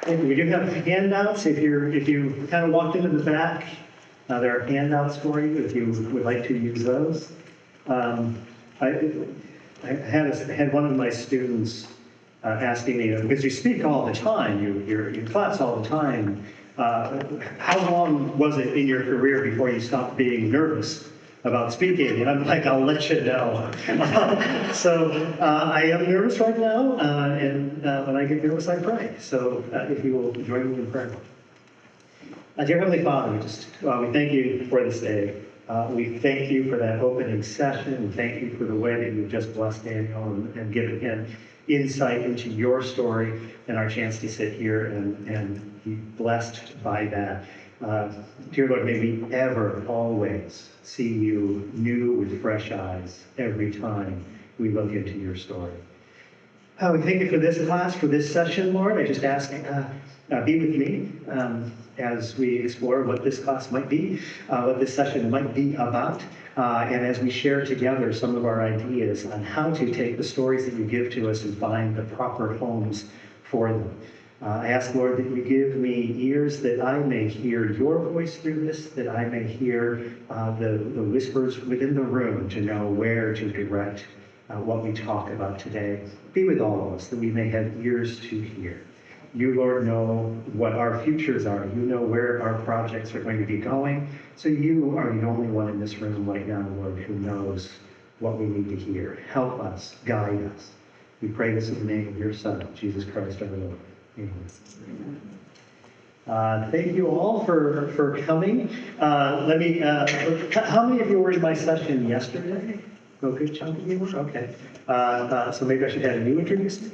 We do have handouts. If you kind of walked into the back, there are handouts for you if you would like to use those. I had one of my students asking me, because you speak all the time, you're in class all the time, how long was it in your career before you stopped being nervous about speaking? And I'm like, I'll let you know. So I am nervous right now, and when I get nervous, I pray. So if you will join me in prayer. Dear Heavenly Father, we thank you for this day. We thank you for that opening session. We thank you for the way that you've just blessed Daniel and given him insight into your story and our chance to sit here and be blessed by that. Dear Lord, may we ever, always see you new with fresh eyes every time we look into your story. We thank you for this class, for this session, Lord. I just ask, be with me as we explore what this class might be, what this session might be about, and as we share together some of our ideas on how to take the stories that you give to us and find the proper homes for them. I ask, Lord, that you give me ears that I may hear your voice through this, that I may hear the whispers within the room to know where to direct what we talk about today. Be with all of us, that we may have ears to hear. You, Lord, know what our futures are. You know where our projects are going to be going. So you are the only one in this room right now, Lord, who knows what we need to hear. Help us, guide us. We pray this in the name of your Son, Jesus Christ our Lord. Amen. Thank you all for coming. How many of you were in my session yesterday? Oh, good chunk of you were? Okay. So maybe I should have you introduce me.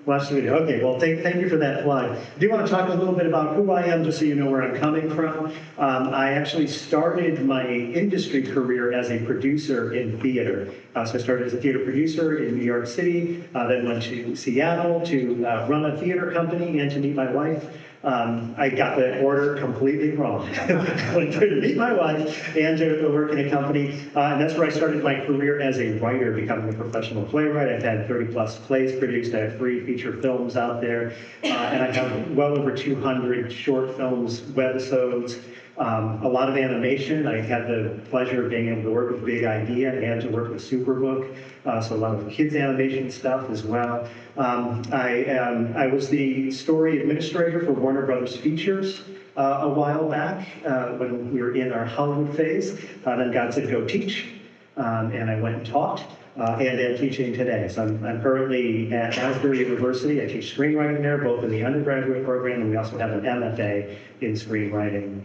Watch the video. Okay, well, thank you for that plug. I do want to talk a little bit about who I am, just so you know where I'm coming from. I actually started my industry career as a producer in theater. So I started as a theater producer in New York City, then went to Seattle to run a theater company and to meet my wife. I got the order completely wrong. I went to meet my wife and to work in a company, and that's where I started my career as a writer, becoming a professional playwright. I've had 30-plus plays produced. I have 3 feature films out there, and I have well over 200 short films, webisodes, a lot of animation. I had the pleasure of being able to work with Big Idea and to work with Superbook, so a lot of kids animation stuff as well. I was the story administrator for Warner Brothers Features a while back when we were in our Hollywood phase. Then God said, go teach, and I went and taught. And am teaching today. So I'm currently at Asbury University. I teach screenwriting there, both in the undergraduate program, and we also have an MFA in screenwriting,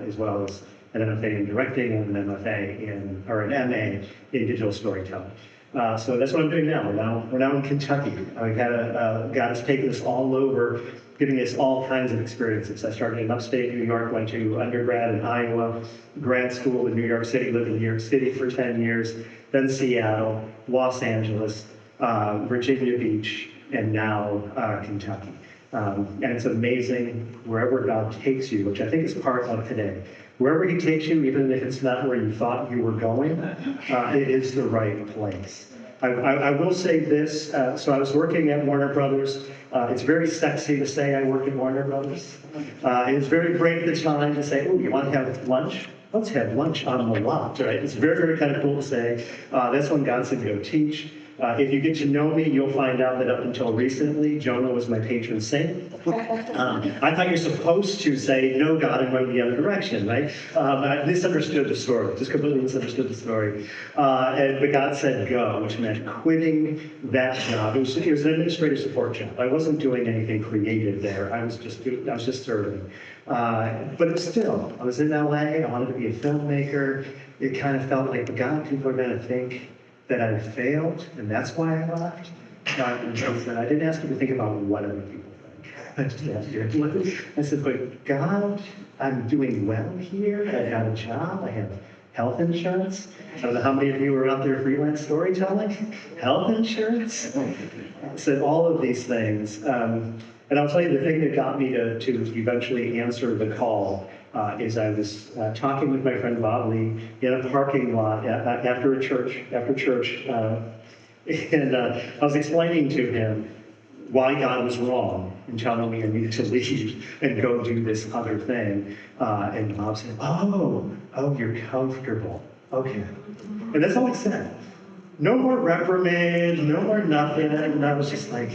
as well as an MFA in directing and an MA in digital storytelling. So that's what I'm doing now. We're now in Kentucky. God has taken us all over, giving us all kinds of experiences. I started in upstate New York, went to undergrad in Iowa, grad school in New York City, lived in New York City for 10 years, then Seattle, Los Angeles, Virginia Beach, and now Kentucky. And it's amazing wherever God takes you, which I think is part of today. Wherever he takes you, even if it's not where you thought you were going, it is the right place. I will say this, so I was working at Warner Brothers. It's very sexy to say I work at Warner Brothers. It was very great at the time to say, oh, you want to have lunch? Let's have lunch on the lot, right? It's very, very kind of cool to say. That's when God said, go teach. If you get to know me, you'll find out that up until recently, Jonah was my patron saint. I thought you're supposed to say, no, God, I'm going the other direction, right? I misunderstood the story, just completely misunderstood the story. But God said go, which meant quitting that job. It was an administrative support job. I wasn't doing anything creative there. I was just serving. But still, I was in LA. I wanted to be a filmmaker. It kind of felt like, God, people are going to think that I failed, and that's why I left. And I said, I didn't ask you to think about what other people think. I just asked you. I said, but God, I'm doing well here. I have a job. I have health insurance. I don't know how many of you are out there freelance storytelling. Health insurance. I said all of these things. And I'll tell you the thing that got me to eventually answer the call is I was talking with my friend Bob Lee in a parking lot after church, and I was explaining to him why God was wrong in telling me I needed to leave and go do this other thing. And Bob said, oh, you're comfortable. Okay. And that's all he said. No more reprimand, no more nothing. And I was just like,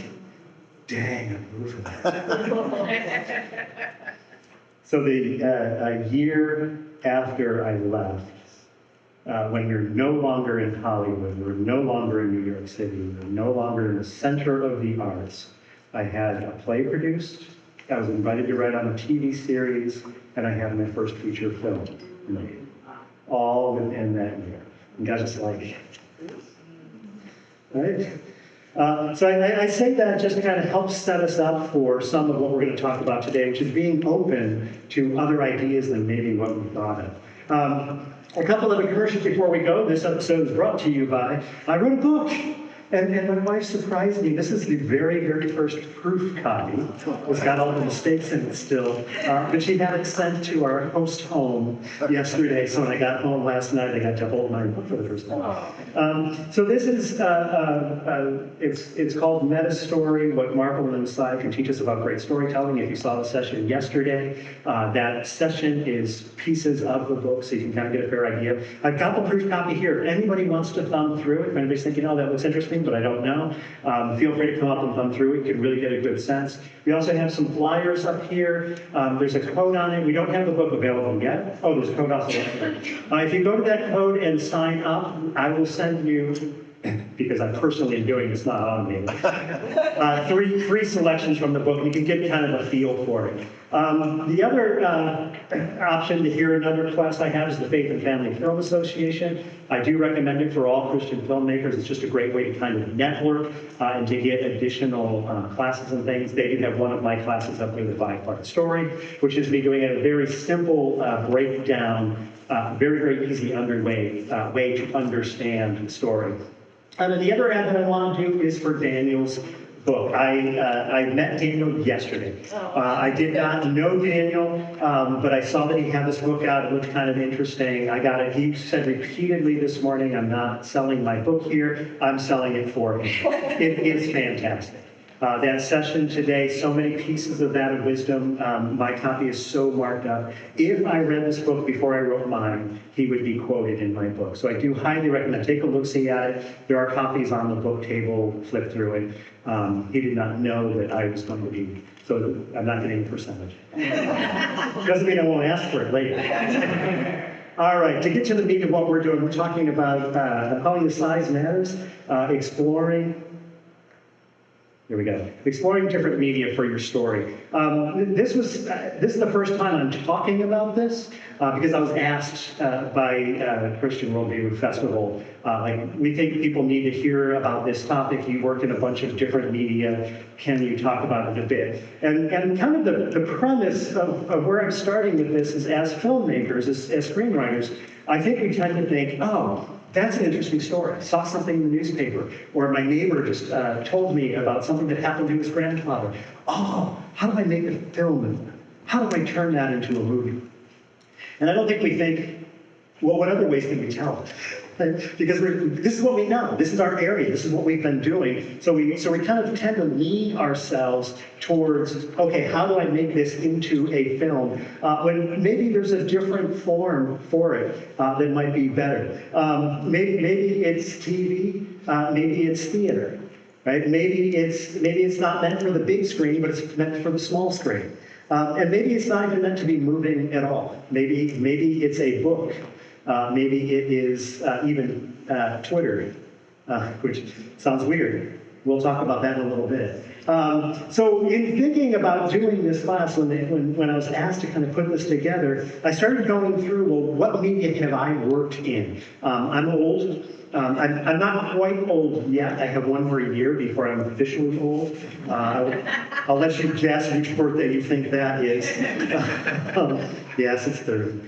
dang, I'm moving that. So a year after I left, when we're no longer in Hollywood, we're no longer in New York City, we're no longer in the center of the arts, I had a play produced, I was invited to write on a TV series, and I had my first feature film made, all within that year. And God's just like, right? So I say that just to kind of help set us up for some of what we're going to talk about today, which is being open to other ideas than maybe what we thought of. A couple of commercials before we go. This episode is brought to you by, I wrote a book. And my wife surprised me. This is the very, very first proof copy. It's got all the mistakes in it still. But she had it sent to our host home yesterday. So when I got home last night, I got to hold my book for the first time. So this is, it's called Meta Story, What Marvel and Inside Can Teach Us About Great Storytelling. If you saw the session yesterday, that session is pieces of the book, so you can kind of get a fair idea. I've got the proof copy here. If anybody wants to thumb through it, if anybody's thinking, oh, that looks interesting, but I don't know, feel free to come up and thumb through it. You can really get a good sense. We also have some flyers up here. There's a code on it. We don't have the book available yet. Oh, there's a code also up there. If you go to that code and sign up, I will send you, because I personally am doing this, not automated, three selections from the book. You can get kind of a feel for it. The other option to hear another class I have is the Faith and Family Film Association. I do recommend it for all Christian filmmakers. It's just a great way to kind of network and to get additional classes and things. They did have one of my classes up there, the 5-part story, which is me doing a very simple breakdown, very, very easy way to understand the story. And then the other ad that I want to do is for Daniel's book. I met Daniel yesterday. I did not know Daniel, but I saw that he had this book out. It looked kind of interesting. I got it. He said repeatedly this morning, I'm not selling my book here. I'm selling it for him. It is fantastic. That session today, so many pieces of that of wisdom. My copy is so marked up. If I read this book before I wrote mine, he would be quoted in my book. So I do highly recommend, take a look-see at it. There are copies on the book table, flip through it. He did not know that I was going to be, so I'm not getting a percentage. Doesn't mean I won't ask for it later. All right, to get to the meat of what we're doing, we're talking about, I'm calling the Size Matters, exploring. Here we go. Exploring different media for your story. This is the first time I'm talking about this because I was asked by Christian Worldview Festival, we think people need to hear about this topic. You work in a bunch of different media. Can you talk about it a bit? And kind of the premise of where I'm starting with this is as filmmakers, as screenwriters, I think we tend to think, oh, that's an interesting story. I saw something in the newspaper, or my neighbor just told me about something that happened to his grandfather. Oh, how do I make a film? How do I turn that into a movie? And I don't think we think, well, what other ways can we tell it? Because this is what we know. This is our area. This is what we've been doing. So we kind of tend to lean ourselves towards, okay, how do I make this into a film? When maybe there's a different form for it that might be better. Maybe it's TV. Maybe it's theater. Right? Maybe it's not meant for the big screen, but it's meant for the small screen. And maybe it's not even meant to be moving at all. Maybe it's a book. Maybe it is even Twitter, which sounds weird. We'll talk about that in a little bit. So in thinking about doing this class, when I was asked to kind of put this together, I started going through, well, what media have I worked in? I'm old. I'm not quite old yet. I have one more year before I'm officially old. I'll let you guess which birthday you think that is. Yes, it's 30.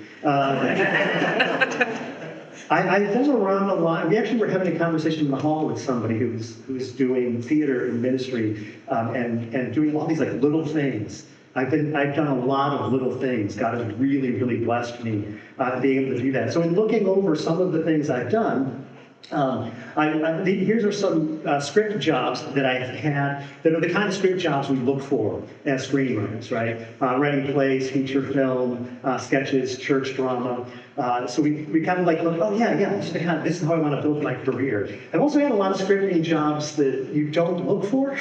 I've been around a lot. We actually were having a conversation in the hall with somebody who's doing theater and ministry and doing all these like little things. I've done a lot of little things. God has really, really blessed me being able to do that. So in looking over some of the things I've done, Here's are some script jobs that I've had that are the kind of script jobs we look for as screenwriters, right? Writing plays, feature film, sketches, church drama. So we kind of like look, oh yeah, this is how I want to build my career. I've also had a lot of scripting jobs that you don't look for,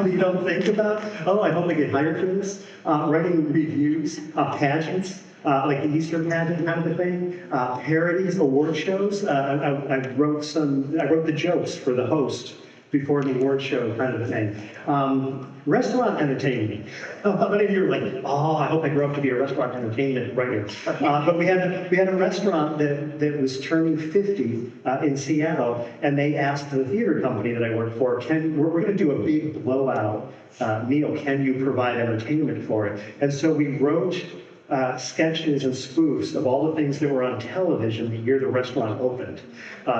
you don't think about. Oh, I hope I get hired for this. Writing reviews, pageants. Like the Easter pageant kind of a thing, parodies, award shows. I wrote the jokes for the host before the award show kind of a thing. Restaurant entertainment. How many of you are like, oh, I hope I grow up to be a restaurant entertainment writer? But we had a restaurant that was turning 50 in Seattle, and they asked the theater company that I worked for, we're going to do a big blowout meal. Can you provide entertainment for it? And so we wrote sketches and spoofs of all the things that were on television the year the restaurant opened.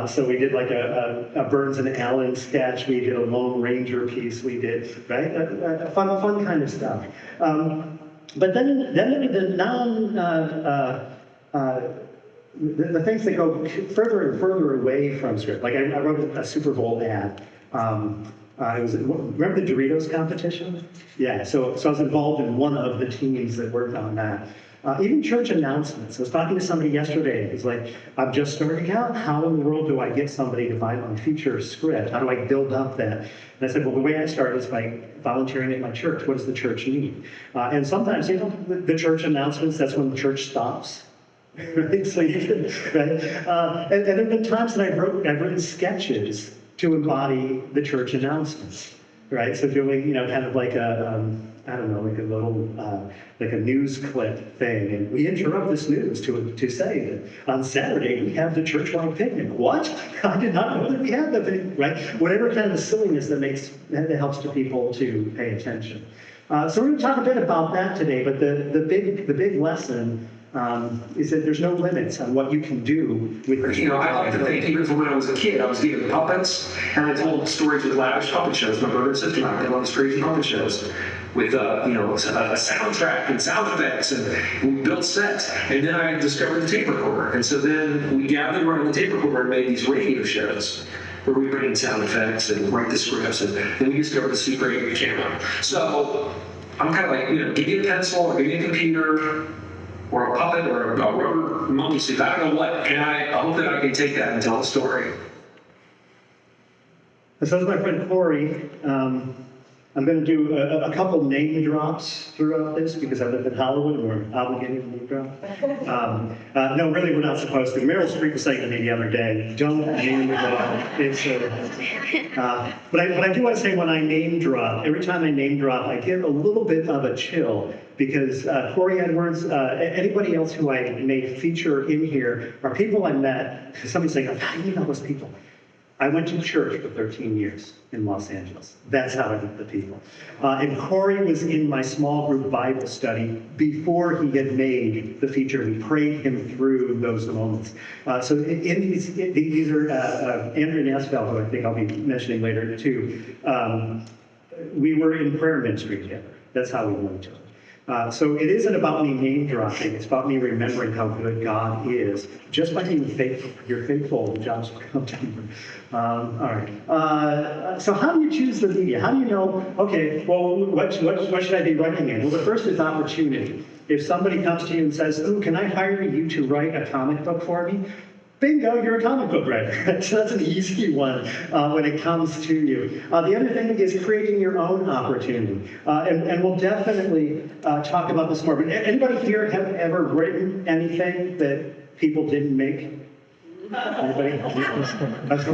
So we did like a Burns and Allen sketch, we did a Lone Ranger piece, we did, right? Fun kind of stuff. But then the things that go further and further away from script, like I wrote a Super Bowl ad. Remember the Doritos competition? Yeah, so I was involved in one of the teams that worked on that. Even church announcements. I was talking to somebody yesterday. He's like, I'm just starting out. How in the world do I get somebody to buy my feature script? How do I build up that? And I said, well, the way I start is by volunteering at my church. What does the church need? And sometimes, the church announcements, that's when the church stops. Right? So you can, right? And there have been times that I've written sketches to embody the church announcements, right? So doing, kind of like I don't know, like a little, like a news clip thing. And we interrupt this news to say that on Saturday we have the church-wide picnic. What? I did not know that we had the picnic, right? Whatever kind of silliness that helps to people to pay attention. So we're going to talk a bit about that today, but the big lesson is that there's no limits on what you can do with I like to think, even from when I was a kid, I was given puppets, and I told stories with lavish puppet shows. My brother and sister and I did all these crazy puppet shows with, a soundtrack and sound effects, and we built sets. And then I discovered the tape recorder, and so then we gathered around the tape recorder and made these radio shows where we bring in sound effects and write the scripts, and then we discovered the Super 8 camera. So I'm kind of like, give me a pencil or give me a computer, or a puppet, or a rubber monkey suit, I don't know what, and I hope that I can take that and tell a story. So is my friend Corey. I'm going to do a couple name drops throughout this because I live in Hollywood and we're obligated to name drop. No, really, we're not supposed to. Meryl Streep was saying to me the other day, don't name drop. But I do want to say when I name drop, every time I name drop, I get a little bit of a chill because Corey Edwards, anybody else who I may feature in here are people I met. Somebody's saying, how do you know those people? I went to church for 13 years in Los Angeles. That's how I met the people. And Corey was in my small group Bible study before he had made the feature. We prayed him through those moments. So in these are Andrew and Asbel, who I think I'll be mentioning later too. We were in prayer ministry together. That's how we knew each other. So it isn't about me name dropping, it's about me remembering how good God is. Just by being faithful, you're faithful, the jobs will come to you. All right. So how do you choose the media? How do you know, okay, well, what should I be writing in? Well, the first is opportunity. If somebody comes to you and says, oh, can I hire you to write a comic book for me? Bingo, you're a comic book writer. So that's an easy one when it comes to you. The other thing is creating your own opportunity. And we'll definitely talk about this more. But anybody here have ever written anything that people didn't make? Anybody?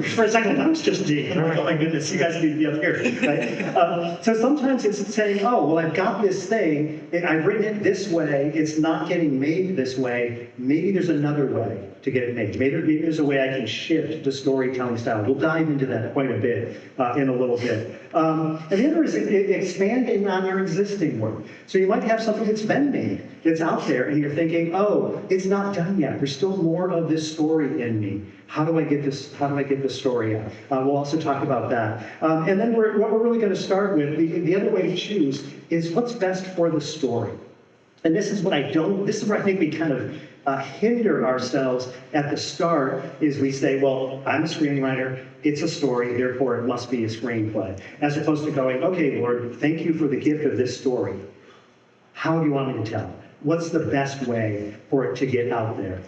For a second, that was just me. Oh my goodness, you guys need to be up here. Right? So sometimes it's saying, oh, well, I've got this thing, and I've written it this way, it's not getting made this way, maybe there's another way to get it made. Maybe there's a way I can shift the storytelling style. We'll dive into that quite a bit in a little bit. And the other is expanding on your existing work. So you might have something that's been made, that's out there, and you're thinking, oh, it's not done yet. There's still more of this story in me. How do I get this story out? We'll also talk about that. And then what we're really going to start with, the other way to choose is what's best for the story. And this is where I think we kind of hinder ourselves at the start is we say, well, I'm a screenwriter, it's a story, therefore it must be a screenplay. As opposed to going, okay, Lord, thank you for the gift of this story. How do you want me to tell it? What's the best way for it to get out there?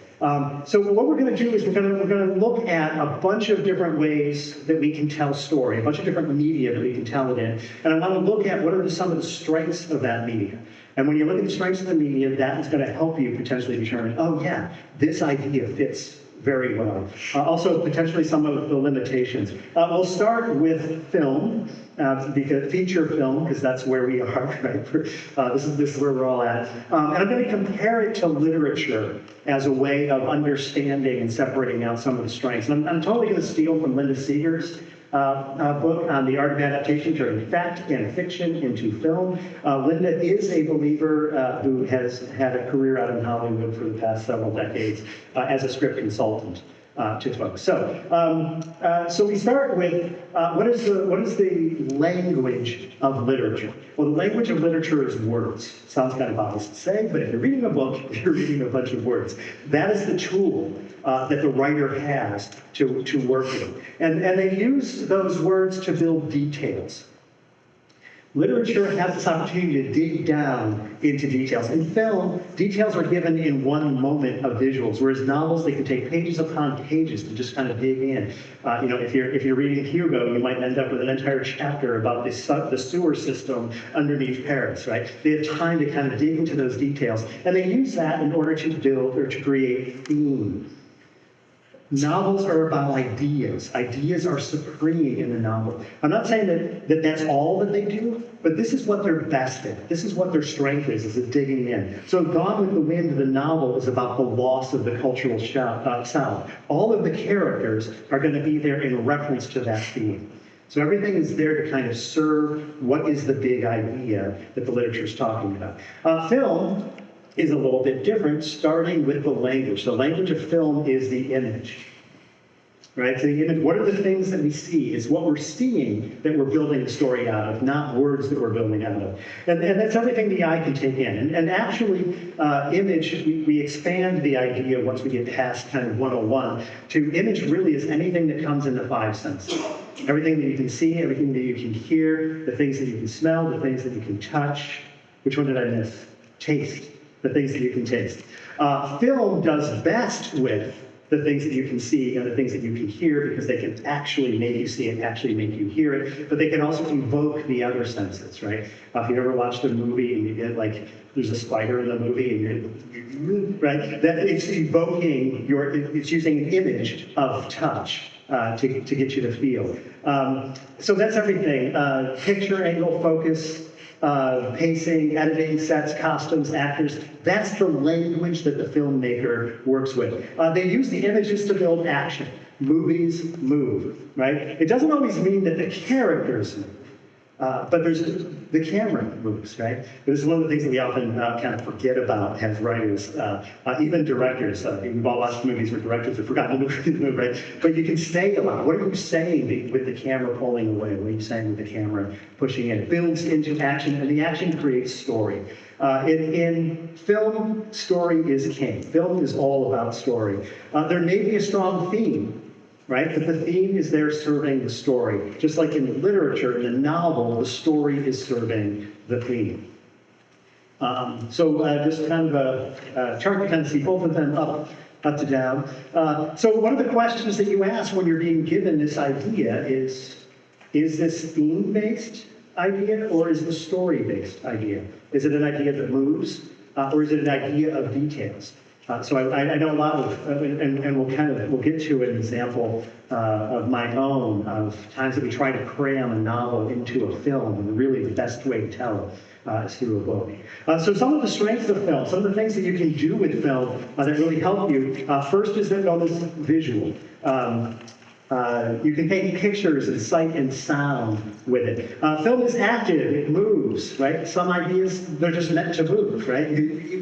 So what we're going to do is we're going to look at a bunch of different ways that we can tell story, a bunch of different media that we can tell it in. And I want to look at what are some of the strengths of that media. And when you look at the strengths of the media, that is going to help you potentially determine, oh yeah, this idea fits very well. Also, potentially some of the limitations. We'll start with film, because feature film, because that's where we are, right? This is where we're all at. And I'm going to compare it to literature as a way of understanding and separating out some of the strengths. And I'm totally going to steal from Linda Seeger's book on the art of adaptation, turning fact and fiction into film. Linda is a believer who has had a career out in Hollywood for the past several decades as a script consultant to folks. So we start with what is the language of literature? Well, the language of literature is words. Sounds kind of obvious to say, but if you're reading a book, you're reading a bunch of words. That is the tool that the writer has to work with. And they use those words to build details. Literature has this opportunity to dig down into details. In film, details are given in one moment of visuals, whereas novels, they can take pages upon pages to just kind of dig in. If you're reading Hugo, you might end up with an entire chapter about the sewer system underneath Paris, right? They have time to kind of dig into those details, and they use that in order to build or to create theme. Novels are about ideas. Ideas are supreme in the novel. I'm not saying that that's all that they do, but this is what they're best at. This is what their strength is at digging in. So Gone with the Wind, the novel, is about the loss of the cultural South. All of the characters are going to be there in reference to that theme. So everything is there to kind of serve what is the big idea that the literature is talking about. Film is a little bit different, starting with the language. The language of film is the image, right? So the image, what are the things that we see? It's what we're seeing that we're building the story out of, not words that we're building out of. And that's everything the eye can take in. And actually, image, we expand the idea once we get past kind of 101 to image really is anything that comes in the five senses. Everything that you can see, everything that you can hear, the things that you can smell, the things that you can touch. Which one did I miss? Taste. The things that you can taste. Film does best with the things that you can see and the things that you can hear because they can actually make you see it, actually make you hear it, but they can also evoke the other senses, right? If you ever watched a movie and you get like, there's a spider in the movie and you're, right? That it's evoking it's using an image of touch to get you to feel. So that's everything. Picture, angle, focus, pacing, editing, sets, costumes, actors. That's the language that the filmmaker works with. They use the images to build action. Movies move, right? It doesn't always mean that the characters move, but the camera moves, right? This is one of the things that we often kind of forget about as writers, even directors. We've all watched movies where directors have forgotten to move, right? But you can stay a lot. What are you saying with the camera pulling away? What are you saying with the camera pushing in? It builds into action, and the action creates story. In film, story is king. Film is all about story. There may be a strong theme, right? But the theme is there serving the story. Just like in literature, in a novel, the story is serving the theme. Just kind of a chart to kind of see both of them up to down. So one of the questions that you ask when you're being given this idea is this theme-based idea or is it a story-based idea? Is it an idea that moves or is it an idea of details? So I know a lot of, and we'll get to an example of my own of times that we try to cram a novel into a film, and really the best way to tell it is through a book. So some of the strengths of film, some of the things that you can do with film that really help you. First is that film is visual. You can paint pictures and sight and sound with it. Film is active, it moves, right? Some ideas, they're just meant to move, right?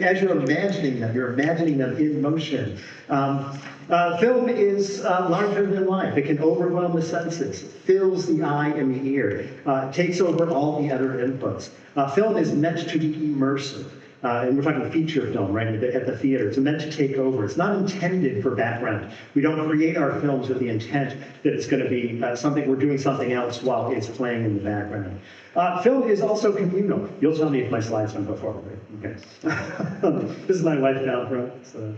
As you're imagining them in motion. Film is larger than life. It can overwhelm the senses, fills the eye and the ear, takes over all the other inputs. Film is meant to be immersive. And we're talking feature film, right, at the theater. It's meant to take over. It's not intended for background. We don't create our films with the intent that it's going to be we're doing something else while it's playing in the background. Film is also communal. You'll tell me if my slides went before, right? Okay. This is my wife down front, so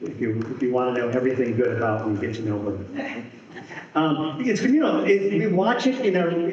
if you want to know everything good about me, get to know her. It's communal. We watch it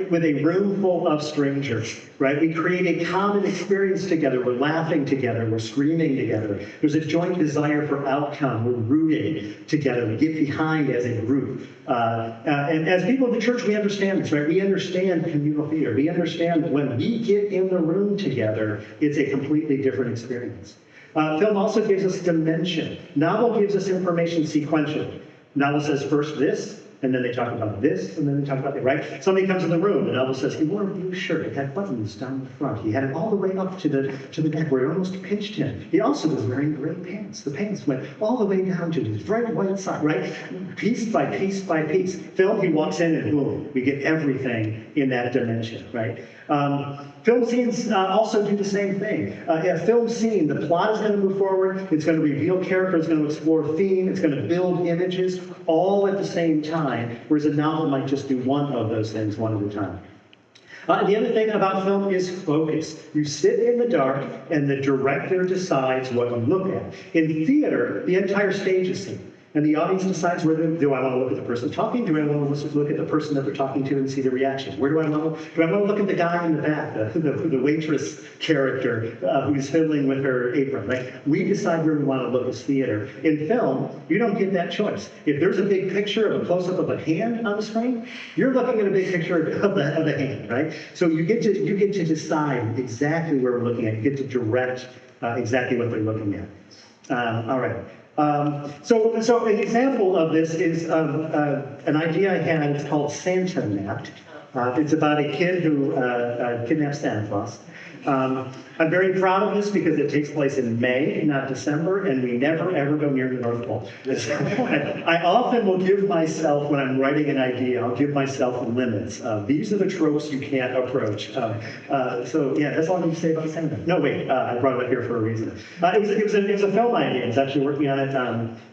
with a room full of strangers, right? We create a common experience together. We're laughing together. We're screaming together. There's a joint desire for outcome. We're rooting together. We get behind as a group. And as people of the church, we understand this, right? We understand communal theater. We understand that when we get in the room together, it's a completely different experience. Film also gives us dimension. Novel gives us information sequentially. Novel says first this, and then they talk about this, and then they talk about that, right? Somebody comes in the room, and Elvis says, he wore a blue shirt. It had buttons down the front. He had it all the way up to the neck where it almost pinched him. He also was wearing gray pants. The pants went all the way down to his bright white side, right? Piece by piece by piece. Film, he walks in, and boom, we get everything in that dimension, right? Film scenes also do the same thing. A film scene, the plot is going to move forward, it's going to reveal character, it's going to explore theme, it's going to build images, all at the same time, whereas a novel might just do one of those things one at a time. The other thing about film is focus. You sit in the dark, and the director decides what you look at. In theater, the entire stage is seen. And the audience decides whether, do I want to look at the person talking? Do I want to look at the person that they're talking to and see the reaction? Where do I want to look at the guy in the back, the waitress character who's fiddling with her apron, right? We decide where we want to look as theater. In film, you don't get that choice. If there's a big picture of a close-up of a hand on the screen, you're looking at a big picture of the hand, right? So you get to decide exactly where we're looking at. You get to direct exactly what they're looking at. All right. So an example of this is an idea I had. It's called Santa Napped. It's about a kid who kidnaps Santa Claus. I'm very proud of this because it takes place in May, not December, and we never ever go near the North Pole. I often will give myself, when I'm writing an idea, I'll give myself limits. These are the tropes you can't approach. So yeah, that's all I need to say about Santa. No, wait, I brought it up here for a reason. It was a film idea. I was actually working on it.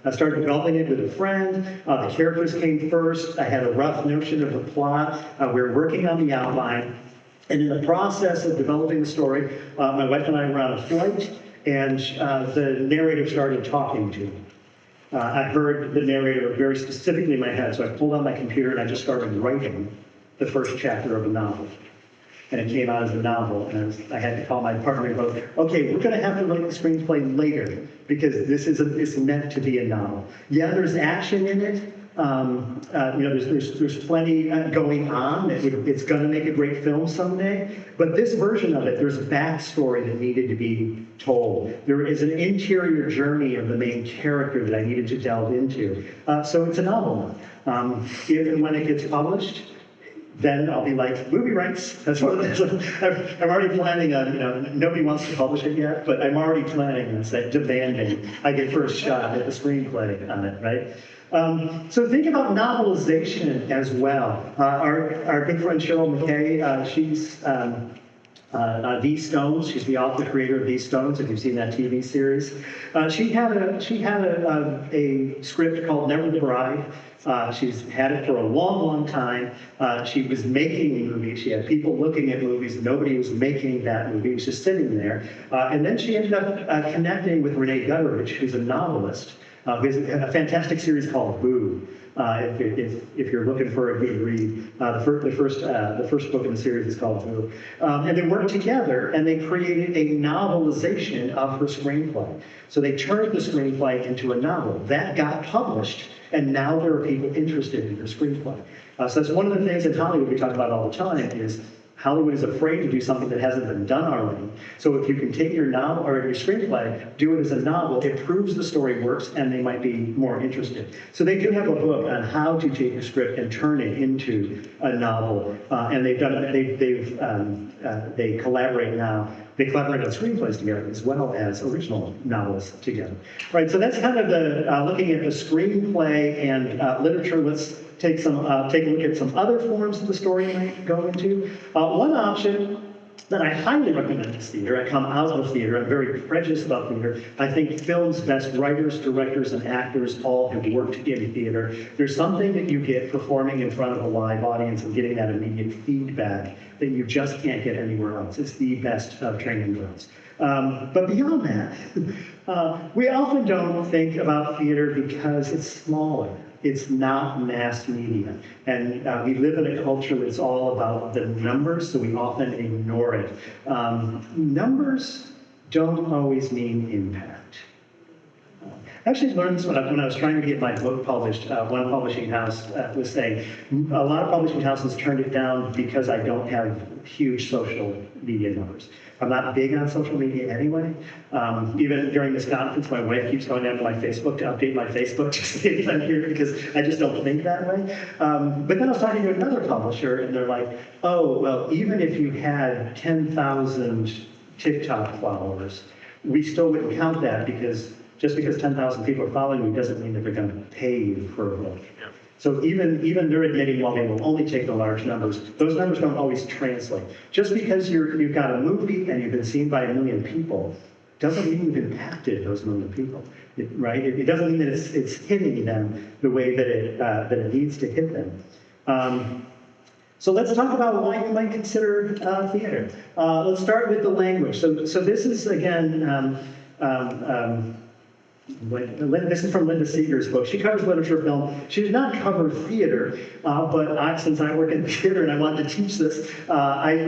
I started developing it with a friend. The characters came first. I had a rough notion of the plot. We were working on the outline. And in the process of developing the story, my wife and I were on a flight, and the narrator started talking to me. I heard the narrator very specifically in my head, so I pulled out my computer and I just started writing the first chapter of a novel. And it came out as a novel, and I had to call my partner and go, okay, we're going to have to write the screenplay later, because it's meant to be a novel. Yeah, there's action in it. There's plenty going on. It's going to make a great film someday. But this version of it, there's a backstory that needed to be told. There is an interior journey of the main character that I needed to delve into. So it's a novel. If and when it gets published, then I'll be like, movie rights. That's what it is. I'm already planning on, nobody wants to publish it yet, but I'm already planning this, demanding I get first shot at the screenplay on it, right? So think about novelization as well. Our good friend Cheryl McKay, she's These Stones. She's the author, creator of These Stones, if you've seen that TV series. She had a script called Never the Bride. She's had it for a long, long time. She was making movies. She had people looking at movies. Nobody was making that movie. It was just sitting there. And then she ended up connecting with Renee Gutteridge, who's a novelist. There's a fantastic series called Boo. If you're looking for a good read, the first book in the series is called Boo. And they worked together and they created a novelization of her screenplay. So they turned the screenplay into a novel. That got published, and now there are people interested in her screenplay. So that's one of the things in Hollywood we talk about all the time is Hollywood is afraid to do something that hasn't been done already. So if you can take your novel or your screenplay, do it as a novel, it proves the story works and they might be more interested. So they do have a book on how to take a script and turn it into a novel. And they've done it, they collaborate now. They collaborate on screenplays together as well as original novels together. Right, so that's kind of the looking at the screenplay and literature. Let's take a look at some other forms that the story might go into. One option that I highly recommend this theater. I come out of theater. I'm very prejudiced about theater. I think film's best writers, directors, and actors all have worked in theater. There's something that you get performing in front of a live audience and getting that immediate feedback that you just can't get anywhere else. It's the best of training grounds. But beyond that, we often don't think about theater because it's smaller. It's not mass media. And we live in a culture that's all about the numbers, so we often ignore it. Numbers don't always mean impact. I actually learned this when I was trying to get my book published. One publishing house was saying, a lot of publishing houses turned it down because I don't have huge social media numbers. I'm not big on social media anyway. Even during this conference, my wife keeps going down to my Facebook to update my Facebook to see if I'm here because I just don't think that way. But then I was talking to another publisher and they're like, oh, well, even if you had 10,000 TikTok followers, we still wouldn't count that because just because 10,000 people are following you doesn't mean that they're going to pay you for a book. Yeah. So even they're admitting, while they will only take the large numbers, those numbers don't always translate. Just because you've got a movie and you've been seen by 1 million people doesn't mean you've impacted those 1 million people, right? It doesn't mean that it's hitting them the way that it needs to hit them. So let's talk about why you might consider theater. Let's start with the language. So this is, again, this is from Linda Seeger's book. She covers literature, film. She did not cover theater, but since I work in theater and I wanted to teach this, I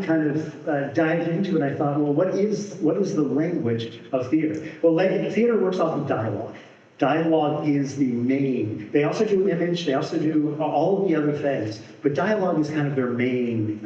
kind of dived into it and I thought, well, what is the language of theater? Well, theater works off of dialogue. Dialogue is the main. They also do image, they also do all of the other things, but dialogue is kind of their main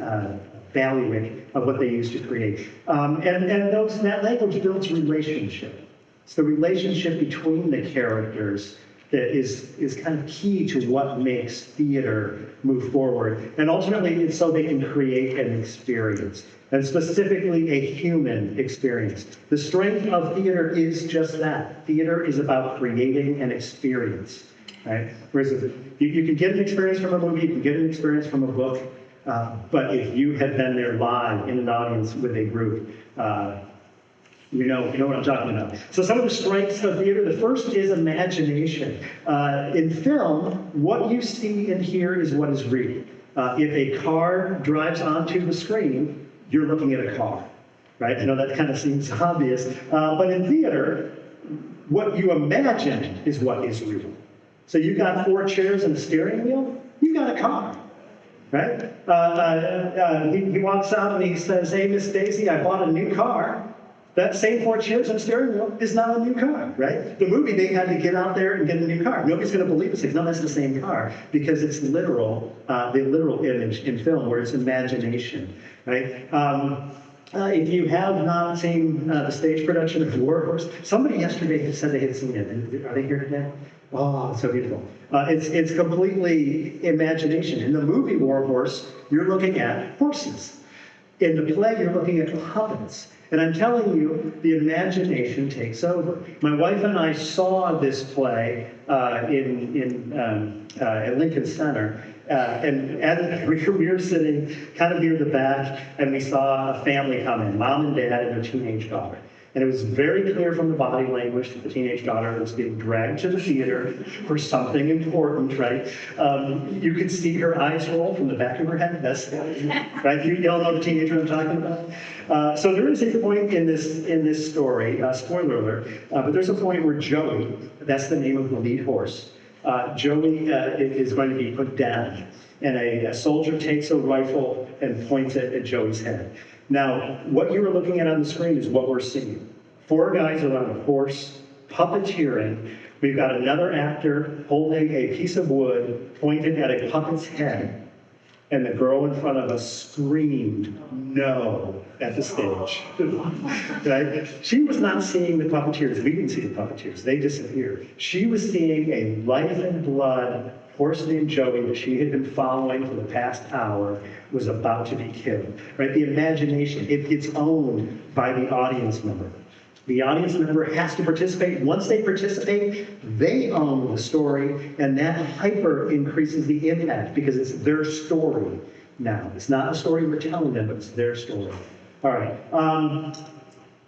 bailiwick of what they use to create. And that language builds relationship. It's the relationship between the characters that is kind of key to what makes theater move forward. And ultimately, it's so they can create an experience, and specifically a human experience. The strength of theater is just that. Theater is about creating an experience, right? Whereas you can get an experience from a movie, you can get an experience from a book, but if you had been there live in an audience with a group, you know what I'm talking about. So some of the strengths of theater, the first is imagination. In film, what you see and hear is what is real. If a car drives onto the screen, you're looking at a car, right? I know that kind of seems obvious, but in theater, what you imagine is what is real. So you've got 4 chairs and a steering wheel, you've got a car. Right? He walks out and he says, hey, Miss Daisy, I bought a new car. That same 4 chairs and steering wheel is not a new car, right? The movie, they had to get out there and get a new car. Nobody's going to believe it. Say, no, that's the same car, because it's literal, the literal image in film, where it's imagination, right? If you have not seen the stage production of Warhorse, somebody yesterday said they had seen it. Are they here today? Oh, it's so beautiful. It's completely imagination. In the movie Warhorse, you're looking at horses. In the play, you're looking at puppets. And I'm telling you, the imagination takes over. My wife and I saw this play at Lincoln Center. And we were sitting kind of near the back, and we saw a family come in, mom and dad and their teenage daughter. And it was very clear from the body language that the teenage daughter was being dragged to the theater for something important, right? You could see her eyes roll from the back of her head. That's right. You all know the teenager I'm talking about. So there is a point in this story, spoiler alert, but there's a point where Joey, that's the name of the lead horse, Joey is going to be put down, and a soldier takes a rifle and points it at Joey's head. Now, what you are looking at on the screen is what we're seeing. 4 guys are on a horse, puppeteering. We've got another actor holding a piece of wood pointed at a puppet's head, and the girl in front of us screamed no at the stage. Right? She was not seeing the puppeteers. We didn't see the puppeteers. They disappeared. She was seeing a life and blood horse named Joey that she had been following for the past hour was about to be killed. Right? The imagination, it gets owned by the audience member. The audience member has to participate. Once they participate, they own the story, and that hyper increases the impact because it's their story. now. It's not a story we're telling them, but it's their story. All right.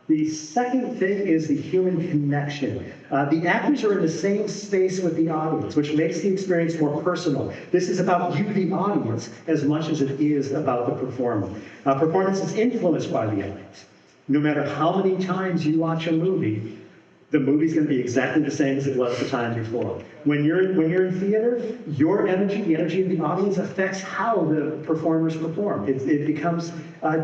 The second thing is the human connection. The actors are in the same space with the audience, which makes the experience more personal. This is about you, the audience, as much as it is about the performer. Performance is influenced by the audience. No matter how many times you watch a movie, the movie's going to be exactly the same as it was the time before. When you're in theater, your energy, the energy of the audience, affects how the performers perform. It becomes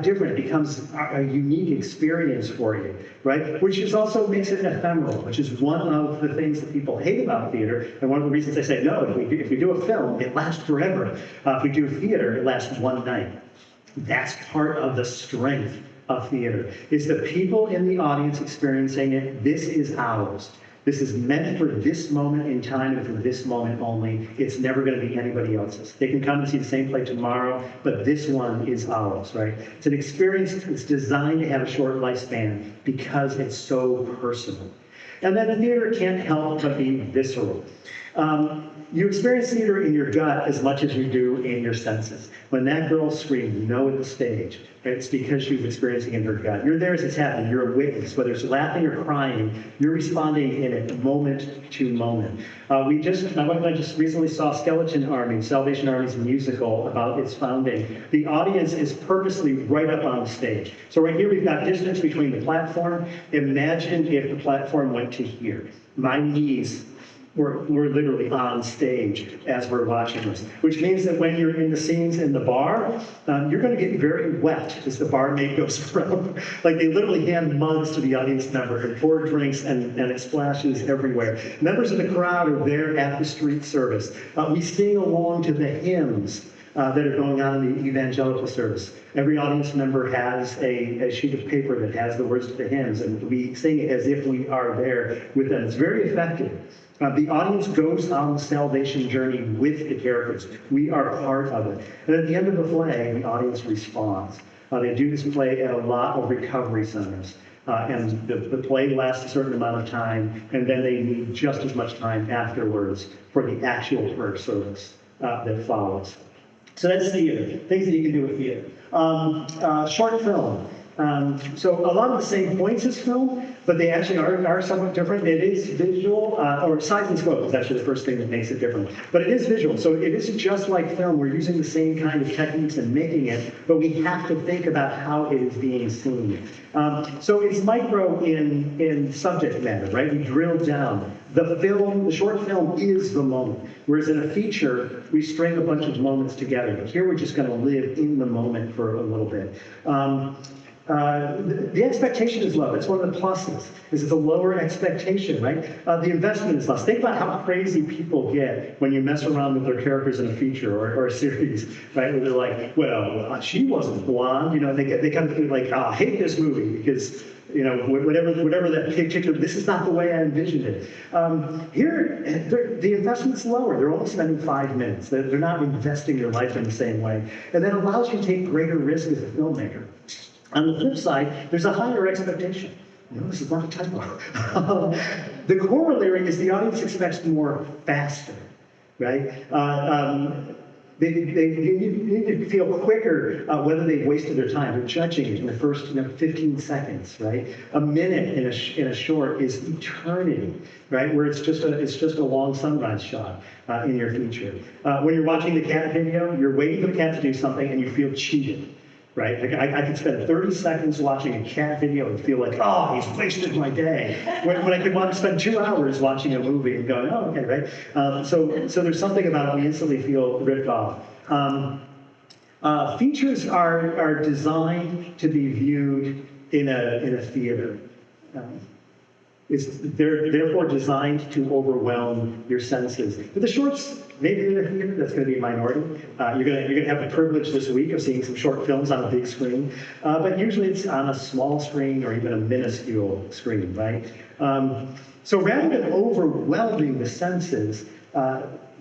different. It becomes a unique experience for you, right? Which is also makes it ephemeral, which is one of the things that people hate about theater, and one of the reasons they say, no, if we do a film, it lasts forever. If we do theater, it lasts one night. That's part of the strength of theater, is the people in the audience experiencing it. This is ours. This is meant for this moment in time and for this moment only. It's never going to be anybody else's. They can come and see the same play tomorrow, but this one is ours, right? It's an experience that's designed to have a short lifespan because it's so personal. And then the theater can't help but be visceral. You experience theater in your gut as much as you do in your senses. When that girl screamed, you know at the stage, it's because she was experiencing it in her gut. You're there as it's happening. You're a witness. Whether it's laughing or crying, you're responding in it moment to moment. My wife and I just recently saw Skeleton Army, Salvation Army's musical about its founding. The audience is purposely right up on the stage. So right here we've got distance between the platform. Imagine if the platform went to here. My knees we're literally on stage as we're watching this, which means that when you're in the scenes in the bar, you're going to get very wet as the barmaid goes around. Like they literally hand mugs to the audience member and pour drinks, and it splashes everywhere. Members of the crowd are there at the street service. We sing along to the hymns that are going on in the evangelical service. Every audience member has a sheet of paper that has the words to the hymns, and we sing it as if we are there with them. It's very effective. The audience goes on the salvation journey with the characters. We are part of it. And at the end of the play, the audience responds. They do this play at a lot of recovery centers. And the play lasts a certain amount of time, and then they need just as much time afterwards for the actual church service that follows. So that's theater, things that you can do with theater. Short film. So a lot of the same points as film, but they actually are somewhat different. It is visual, or size and scope is actually the first thing that makes it different. But it is visual, so it isn't just like film. We're using the same kind of techniques and making it, but we have to think about how it is being seen. So it's micro in subject matter, right? We drill down. The short film is the moment, whereas in a feature, we string a bunch of moments together. But here we're just going to live in the moment for a little bit. The expectation is low. It's one of the pluses. This is a lower expectation, right? The investment is less. Think about how crazy people get when you mess around with their characters in a feature or a series, right? Where they're like, well, she wasn't blonde. You know, they kind of feel like, oh, I hate this movie because, you know, whatever that picture, this is not the way I envisioned it. Here, the investment's lower. They're only spending 5 minutes. They're not investing their life in the same way. And that allows you to take greater risk as a filmmaker. On the flip side, there's a higher expectation. No, this is not a typo. The corollary is the audience expects more faster, right? They need to feel quicker whether they've wasted their time. They're judging it in the first 15 seconds, right? A minute in a short is eternity, right? Where it's just a long sunrise shot in your feature. When you're watching the cat video, you're waiting for the cat to do something and you feel cheated. Right? I could spend 30 seconds watching a cat video and feel like, oh, he's wasted my day. When I could want to spend 2 hours watching a movie and going, oh, okay, right? So there's something about it, we instantly feel ripped off. Features are designed to be viewed in a theater. They're therefore designed to overwhelm your senses. But the shorts, maybe in a theater, that's going to be a minority. You're going to have the privilege this week of seeing some short films on a big screen, but usually it's on a small screen or even a minuscule screen, right? So rather than overwhelming the senses,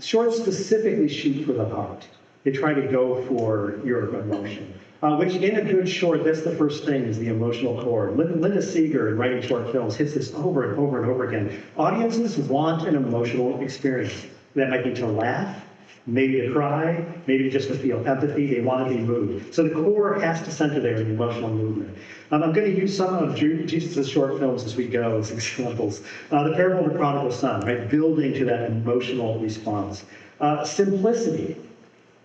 shorts specifically shoot for the heart. They try to go for your emotion. Which in a good short, that's the first thing, is the emotional core. Linda Seeger, in writing short films, hits this over and over and over again. Audiences want an emotional experience. That might be to laugh, maybe to cry, maybe just to feel empathy. They want to be moved. So the core has to center there in the emotional movement. I'm going to use some of Jesus' short films as we go as examples. The parable of the prodigal son, right? Building to that emotional response. Simplicity.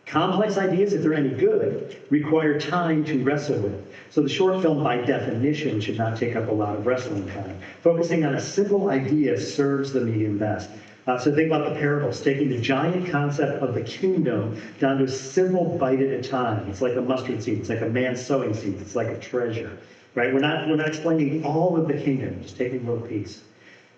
Complex ideas, if they're any good, require time to wrestle with. So the short film, by definition, should not take up a lot of wrestling time. Focusing on a simple idea serves the medium best. So think about the parables, taking the giant concept of the kingdom down to a simple bite at a time. It's like a mustard seed. It's like a man's sowing seed. It's like a treasure, right? We're not explaining all of the kingdom, just taking a little piece.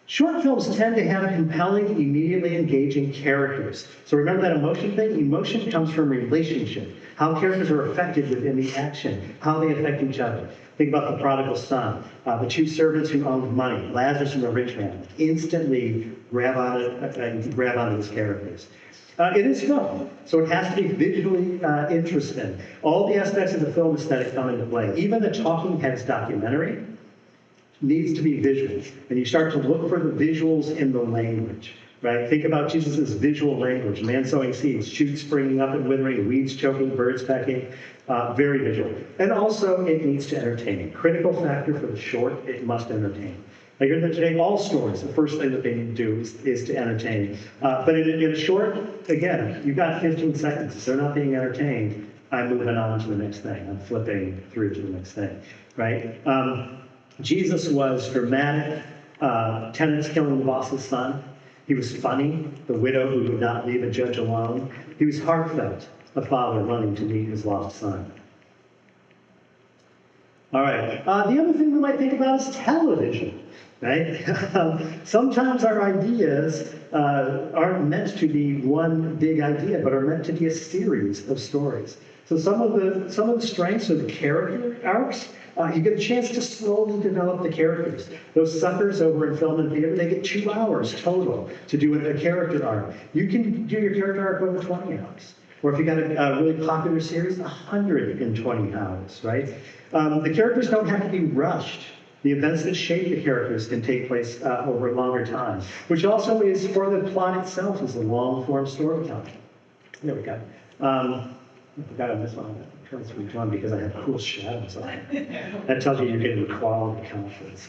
Short films tend to have compelling, immediately engaging characters. So remember that emotion thing? Emotion comes from relationship, how characters are affected within the action, how they affect each other. Think about the prodigal son, the two servants who owned money, Lazarus and the rich man. Instantly grab onto those characters. It is film, so it has to be visually interesting. All the aspects of the film aesthetic come into play. Even the Talking Heads documentary needs to be visual. And you start to look for the visuals in the language, right? Think about Jesus' visual language, man sowing seeds, shoots springing up and withering, weeds choking, birds pecking, very visual. And also, it needs to entertain. Critical factor for the short, it must entertain. Like you're entertaining all stories. The first thing that they need to do is to entertain. But in a short, again, you've got 15 seconds. If they're not being entertained, I'm moving on to the next thing. I'm flipping through to the next thing, right? Jesus was dramatic, tenants killing the boss's son. He was funny, the widow who would not leave a judge alone. He was heartfelt, a father running to meet his lost son. All right, the other thing we might think about is television, right? Sometimes our ideas aren't meant to be one big idea, but are meant to be a series of stories. So some of the strengths of the character arcs, you get a chance to slowly develop the characters. Those suckers over in film and theater, they get 2 hours total to do a character arc. You can do your character arc over 20 hours. Or if you got a really popular series, 120 hours, right? The characters don't have to be rushed. The events that shape the characters can take place over a longer time, which also is for the plot itself is a long-form storytelling. There we go. I forgot on this one. Turn through one because I have cool shadows on it. That tells you you're getting quality confidence.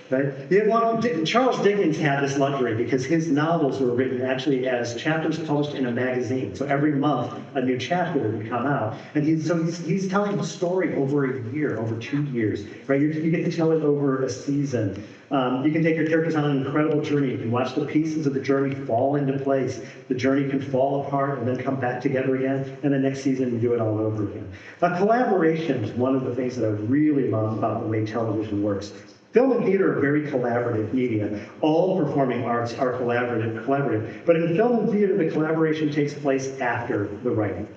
Right? Yeah, well, Charles Dickens had this luxury because his novels were written actually as chapters published in a magazine. So every month a new chapter would come out, and he's telling the story over a year, over 2 years. Right? You get to tell it over a season. You can take your characters on an incredible journey. You can watch the pieces of the journey fall into place. The journey can fall apart and then come back together again. And the next season, you do it all over again. Collaboration is one of the things that I really love about the way television works. Film and theater are very collaborative media. All performing arts are collaborative. But in film and theater, the collaboration takes place after the writing.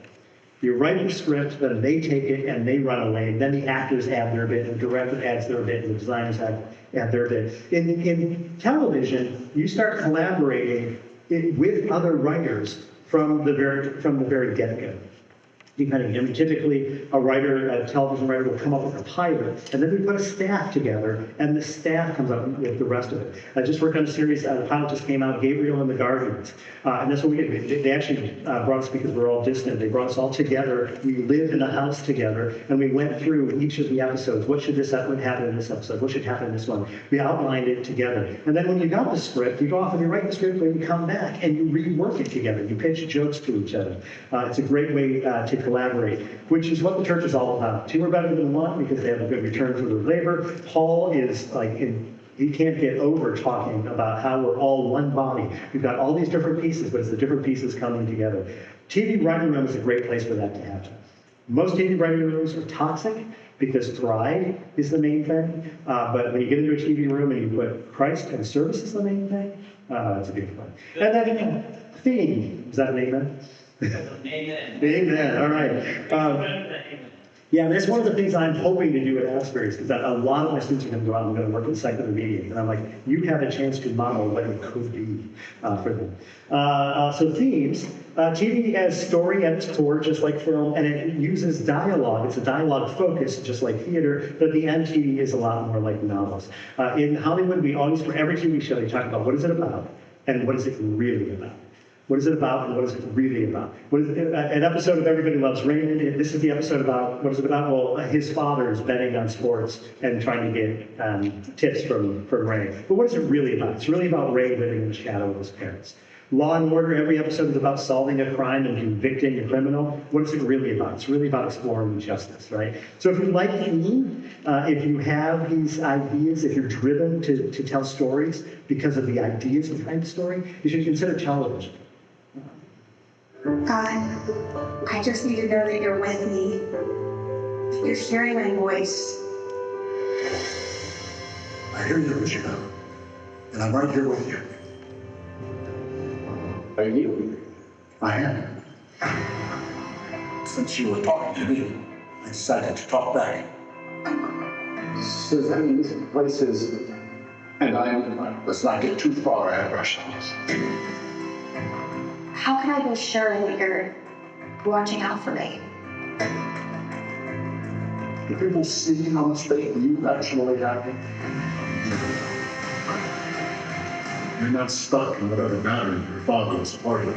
You write the script, then they take it and they run away, and then the actors add their bit, and the director adds their bit, and the designers add their bit. In television, you start collaborating with other writers from the very get-go. Depending, I mean, typically a television writer will come up with a pilot, and then we put a staff together, and the staff comes up with the rest of it. I just worked on a series, the pilot just came out, Gabriel and the Guardians, and that's what we did. They actually brought us, because we're all distant, they brought us all together, we lived in a house together, and we went through each of the episodes. What should happen in this episode? What should happen in this one? We outlined it together. And then when you got the script, you go off and you write the script, and you come back, and you rework it together. You pitch jokes to each other. It's a great way to collaborate, which is what the church is all about. Two are better than one because they have a good return for their labor. Paul is he can't get over talking about how we're all one body. We've got all these different pieces, but it's the different pieces coming together. TV writing room is a great place for that to happen. Most TV writing rooms are toxic because pride is the main thing. But when you get into a TV room and you put Christ and service is the main thing, it's a beautiful one. And then theme, is that an amen? Amen. Amen. All right. Yeah, that's one of the things I'm hoping to do at Asbury's, because a lot of my students are going to go out and going to work in secular media. And I'm like, you have a chance to model what it could be for them. So themes, TV has story at its core, just like film, and it uses dialogue. It's a dialogue focus, just like theater, but at the end, TV is a lot more like novels. In Hollywood, we always, for every TV show, they talk about what is it about, and what is it really about. What is it about, and what is it really about? What is an episode of Everybody Loves Raymond? This is the episode about, what is it about? Well, his father is betting on sports and trying to get tips from Ray. But what is it really about? It's really about Ray living in the shadow of his parents. Law and Order, every episode is about solving a crime and convicting a criminal. What is it really about? It's really about exploring justice, right? So if you like me, if you have these ideas, if you're driven to tell stories because of the ideas behind the story, you should consider television. God, I just need to know that you're with me. You're hearing my voice. I hear you, Regina, and I'm right here with you. Are you? I am. Since you were talking to me, I decided to talk back. So that means places, and Let's not get too far ahead of ourselves. How can I be sure that you're watching out for me? Do people see how much faith you actually have? You're not stuck in whatever battery your father was a part of.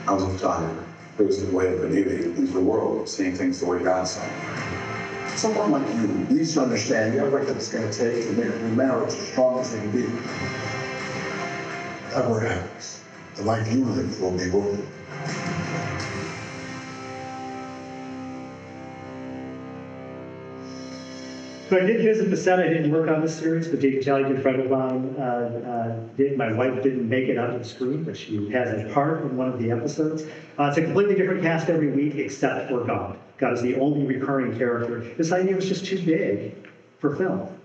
I was taught it was the way of believing into the world, seeing things the way God saw them. Someone like you needs to understand the effort that it's going to take to make a new marriage as strong as it can be. Whatever happens, the life you live will be worth it. So I did visit the set. I didn't work on this series, but David Jelly, a good friend of mine, did. My wife didn't make it onto the screen, but she has a part in one of the episodes. It's a completely different cast every week except for God. God is the only recurring character. This idea was just too big for film.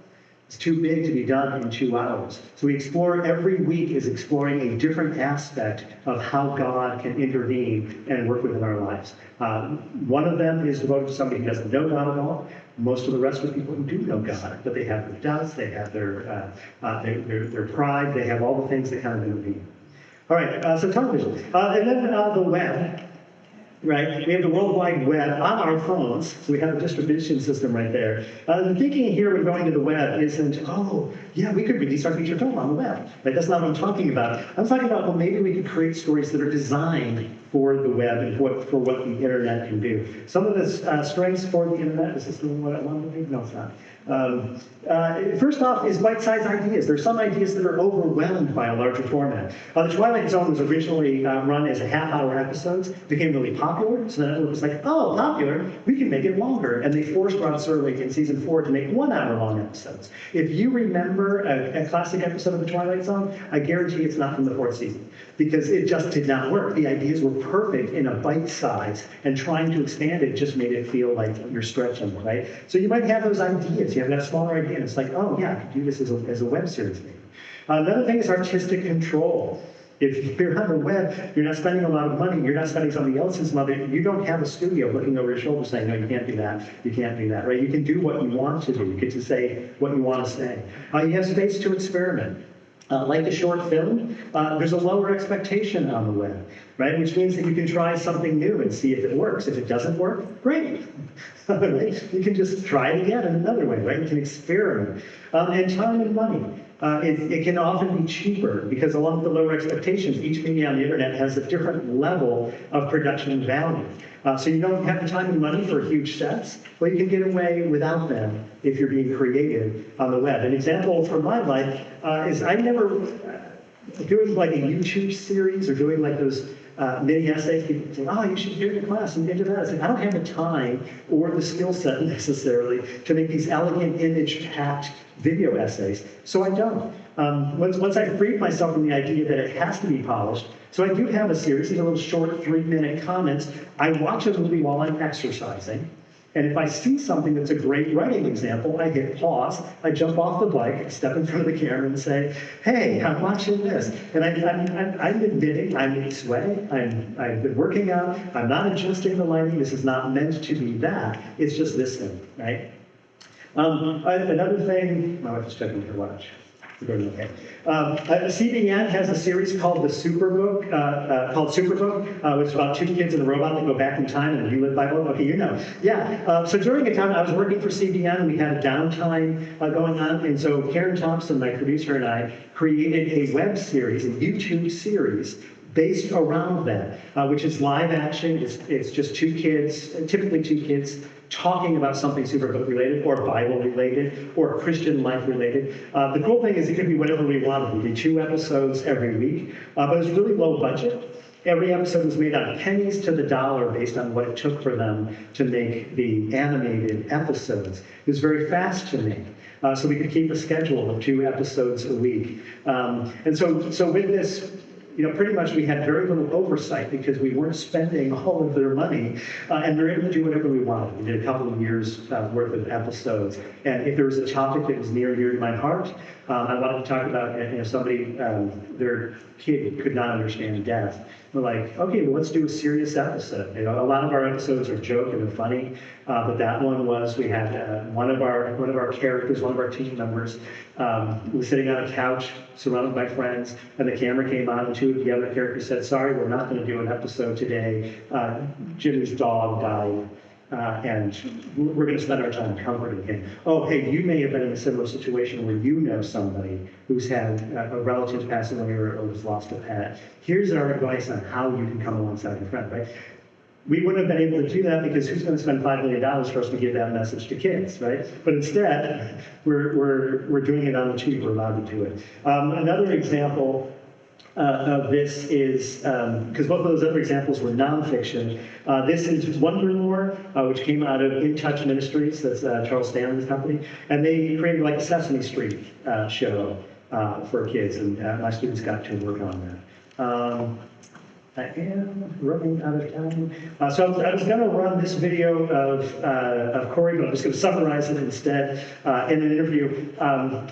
It's too big to be done in 2 hours. So we explore, every week is exploring a different aspect of how God can intervene and work within our lives. One of them is devoted to somebody who doesn't know God at all. Most of the rest are people who do know God, but they have their doubts, they have their pride, they have all the things that kind of intervene. All right, so television. And then the web. Right? We have the World Wide Web on our phones, so we have a distribution system right there. The thinking here when going to the web isn't, oh, yeah, we could release our feature film on the web. Right? That's not what I'm talking about. I'm talking about, well, maybe we could create stories that are designed for the web and for what the internet can do. Some of the strengths for the internet, is this what I wanted to do? No, it's not. First off is bite-sized ideas. There are some ideas that are overwhelmed by a larger format. The Twilight Zone was originally run as a half-hour episodes, became really popular, so then it was like, oh, popular, we can make it longer. And they forced Rod Serling in season 4 to make 1 hour long episodes. If you remember a classic episode of The Twilight Zone, I guarantee it's not from the 4th season, because it just did not work. The ideas were perfect in a bite size, and trying to expand it just made it feel like you're stretching, right? So you might have those ideas. You have that smaller idea, and it's like, oh yeah, I could do this as a web series maybe. Another thing is artistic control. If you're on the web, you're not spending a lot of money, you're not spending somebody else's money, you don't have a studio looking over your shoulder saying, no, you can't do that, you can't do that, right? You can do what you want to do, you get to say what you want to say. You have space to experiment. Like a short film, there's a lower expectation on the web, right? Which means that you can try something new and see if it works. If it doesn't work, great. Right? You can just try it again in another way, right? You can experiment. And time and money. It can often be cheaper because along with the lower expectations, each media on the internet has a different level of production value. So you don't have the time and money for huge sets, but you can get away without them if you're being creative on the web. An example from my life is I never, doing like a YouTube series or doing like those mini essays, people say, oh, you should do your class and into that. I say, I don't have the time or the skill set necessarily to make these elegant image-packed video essays, so I don't. Once I freed myself from the idea that it has to be polished, so I do have a series, these are little short 3-minute comments. I watch a movie while I'm exercising, and if I see something that's a great writing example, I hit pause, I jump off the bike, step in front of the camera and say, hey, I'm watching this. And I'm admitting I'm in sweating, I've been working out, I'm not adjusting the lighting, this is not meant to be that, it's just this thing, right? Another thing, my wife is checking her watch. Okay. CBN has a series called the Superbook, which is about 2 kids and a robot that go back in time and relive by book. Okay, you know. Yeah. So during a time I was working for CBN, and we had a downtime going on, and so Karen Thompson, my producer, and I created a web series, a YouTube series, based around that, which is live action. It's just two kids, typically two kids, talking about something Superbook related or Bible related or Christian life related. The cool thing is it could be whatever we wanted. We did 2 episodes every week, but it was really low budget. Every episode was made on pennies to the dollar based on what it took for them to make the animated episodes. It was very fast to make. So we could keep a schedule of 2 episodes a week. And so with this, pretty much we had very little oversight because we weren't spending all of their money, and we were able to do whatever we wanted. We did a couple of years worth of episodes, and if there was a topic that was near and dear to my heart, I wanted to talk about, somebody, their kid could not understand death. We're like, okay, well, let's do a serious episode. A lot of our episodes are joking and funny, but that one was, we had one of our characters, one of our team members, was sitting on a couch surrounded by friends, and the camera came on, and 2 of the other characters said, sorry, we're not going to do an episode today. Jimmy's dog died. And we're going to spend our time comforting him. Oh, hey, you may have been in a similar situation where you know somebody who's had a relative pass away or has lost a pet. Here's our advice on how you can come alongside your friend, right? We wouldn't have been able to do that because who's going to spend $5 million for us to give that message to kids, right? But instead, we're doing it on the cheap. We're allowed to do it. Another example of this is, because both of those other examples were nonfiction. This is Wonder Lore, which came out of In Touch Ministries, that's Charles Stanley's company, and they created like a Sesame Street show for kids, and my students got to work on that. I am running out of time. So I was going to run this video of Corey, but I'm just going to summarize it instead in an interview.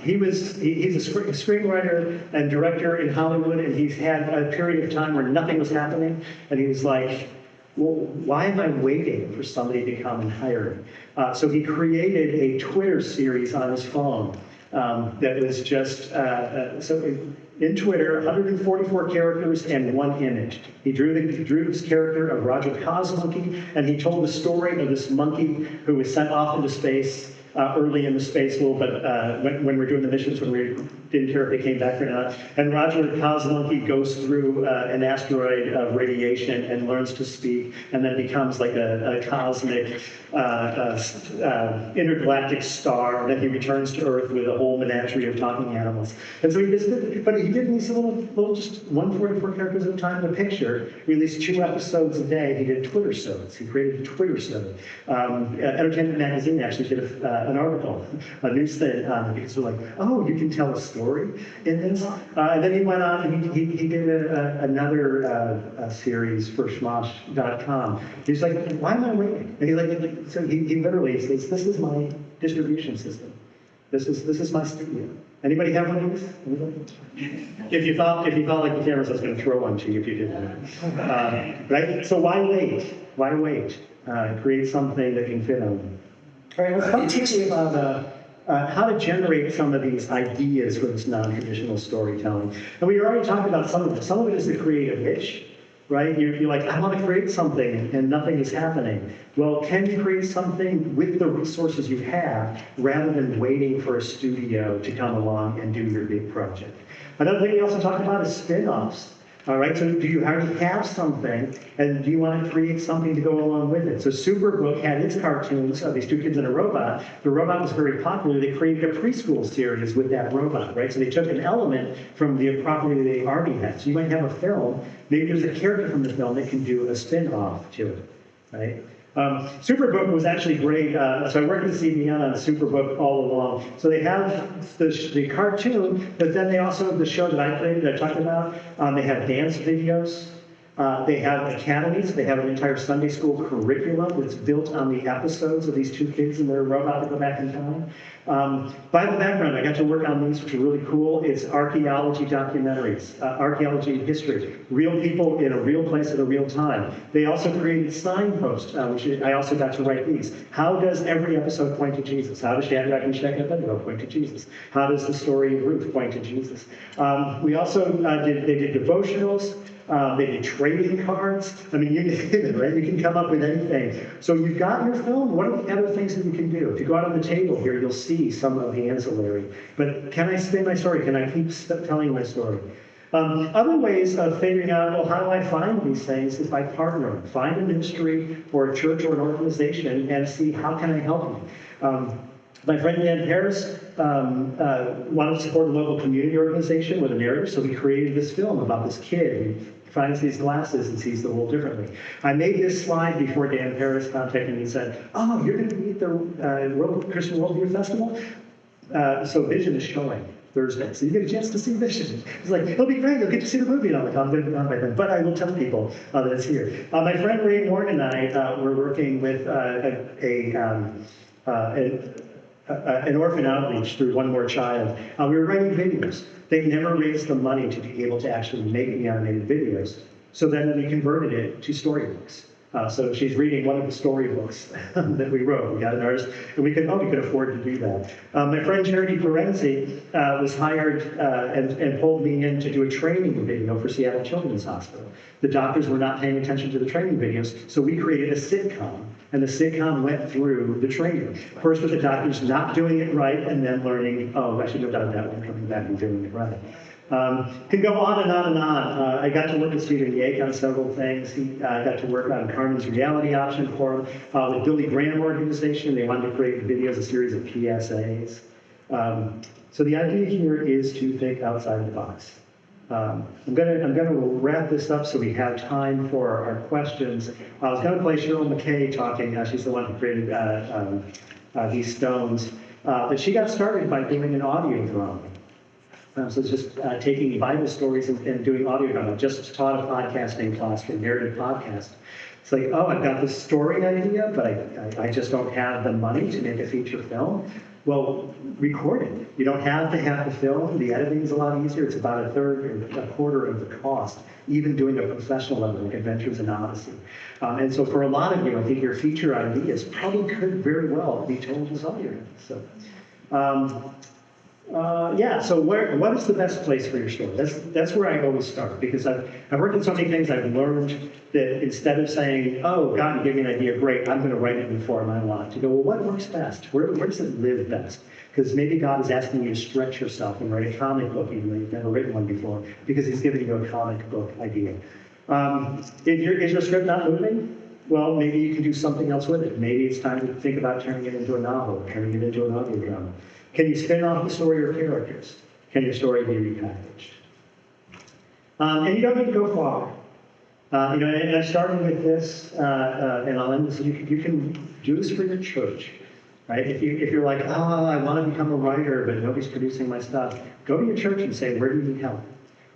He's a screenwriter and director in Hollywood, and he's had a period of time where nothing was happening, and he was like, well, why am I waiting for somebody to come and hire me? So he created a Twitter series on his phone that was just, in Twitter, 144 characters and 1 image. He drew this character of Roger Cosmonkey, and he told the story of this monkey who was sent off into space early in the space school, but when we're doing the missions, when we didn't care if they came back or not. And Roger Cosmonkey goes through an asteroid of radiation and learns to speak, and then becomes like a cosmic intergalactic star. Then he returns to Earth with a whole menagerie of talking animals. And so he did these little just 144 characters at a time in a picture. Released 2 episodes a day. He did Twitter shows. He created a Twitter show. Entertainment Magazine actually did an article, a news thing on it, because they're like, oh, you can tell a story in this. And then he went on and he did another series for Schmosh.com. He's like, why am I waiting? And so he literally says, this is my distribution system. This is my studio. Anybody have one of these? Anybody? If you thought like the cameras I was going to throw one to you if you didn't. Right? So why wait? Why wait? Create something that can fit on them. All right, let's talk to you about how to generate some of these ideas for this non-traditional storytelling. And we already talked about some of it. Some of it is the creative itch, right? You're like, I want to create something, and nothing is happening. Well, can you create something with the resources you have, rather than waiting for a studio to come along and do your big project? Another thing we also talked about is spin-offs. All right, so do you already have something, and do you want to create something to go along with it? So Superbook had its cartoons of these 2 kids and a robot. The robot was very popular. They created a preschool series with that robot, right? So they took an element from the property they already had. So you might have a film, maybe there's a character from the film that can do a spin-off to it, right? Superbook was actually great. So I worked with CBN on Superbook all along. So they have the cartoon, but then they also have the show that I created, that I talked about. They have dance videos. They have academies. They have an entire Sunday school curriculum that's built on the episodes of these 2 kids and their robot that go back in time. Bible background, I got to work on these, which are really cool. It's archaeology documentaries, archaeology history, real people in a real place at a real time. They also created signposts, which I also got to write these. How does every episode point to Jesus? How does Shadrach, Meshach, and Abednego point to Jesus? How does the story of Ruth point to Jesus? We also did devotionals. They did trading cards. I mean, you name it, right? You can come up with anything. So you've got your film. What are the other things that you can do? If you go out on the table here, you'll see some of the ancillary. But can I spin my story? Can I keep telling my story? Other ways of figuring out, well, how do I find these things is by partnering. Find a ministry or a church or an organization and see how can I help you. My friend Dan Harris wanted to support a local community organization with a narrative, so we created this film about this kid who finds these glasses and sees the world differently. I made this slide before Dan Harris contacted me and said, oh, you're going to be at the Christian Worldview Festival? So Vision is showing Thursday, so you get a chance to see Vision. It's like, it'll be great, you'll get to see the movie, and I'm like, I'm going to be on by then, but I will tell people that it's here. My friend Ray Morgan and I were working with an orphan outreach through One More Child. We were writing videos. They never raised the money to be able to actually make the animated videos. So then we converted it to storybooks. So she's reading one of the storybooks that we wrote. We got an artist, and we could afford to do that. My friend Charity Florenzi was hired and pulled me in to do a training video for Seattle Children's Hospital. The doctors were not paying attention to the training videos, so we created a sitcom. And the sitcom went through the training. First with the doctors not doing it right, and then learning, oh, I should have done that one, coming back and doing it right. Can go on and on and on. I got to work with Stephen Yake on several things. He got to work on Carmen's reality option for him. With Billy Graham organization, they wanted to create videos, a series of PSAs. So the idea here is to think outside the box. I'm gonna wrap this up so we have time for our questions. I was gonna play Cheryl McKay talking. She's the one who created these stones. But she got started by doing an audio drama. So it's just taking Bible stories and doing audio drama. Just taught a podcasting class for narrative podcast. It's like, oh, I've got this story idea, but I just don't have the money to make a feature film. Well, record it. You don't have to have the film. The editing is a lot easier. It's about a third or a quarter of the cost, even doing a professional level like Adventures in Odyssey. And so for a lot of you, I think your feature ideas probably could very well be told as audio. So. So what is the best place for your story? That's where I always start, because I've worked in so many things. I've learned that instead of saying, oh, God, you gave me an idea, great, I'm going to write it in the form I want, to go, well, what works best? Where does it live best? Because maybe God is asking you to stretch yourself and write a comic book, even though you've never written one before, because he's giving you a comic book idea. Is your script not moving? Well, maybe you can do something else with it. Maybe it's time to think about turning it into a novel, turning it into an audio drama. Can you spin off the story or characters? Can your story be repackaged? And you don't need to go far. And I started with this, and I'll end this. You can do this for your church, right? If you're like, oh, I want to become a writer, but nobody's producing my stuff, go to your church and say, where do you need help?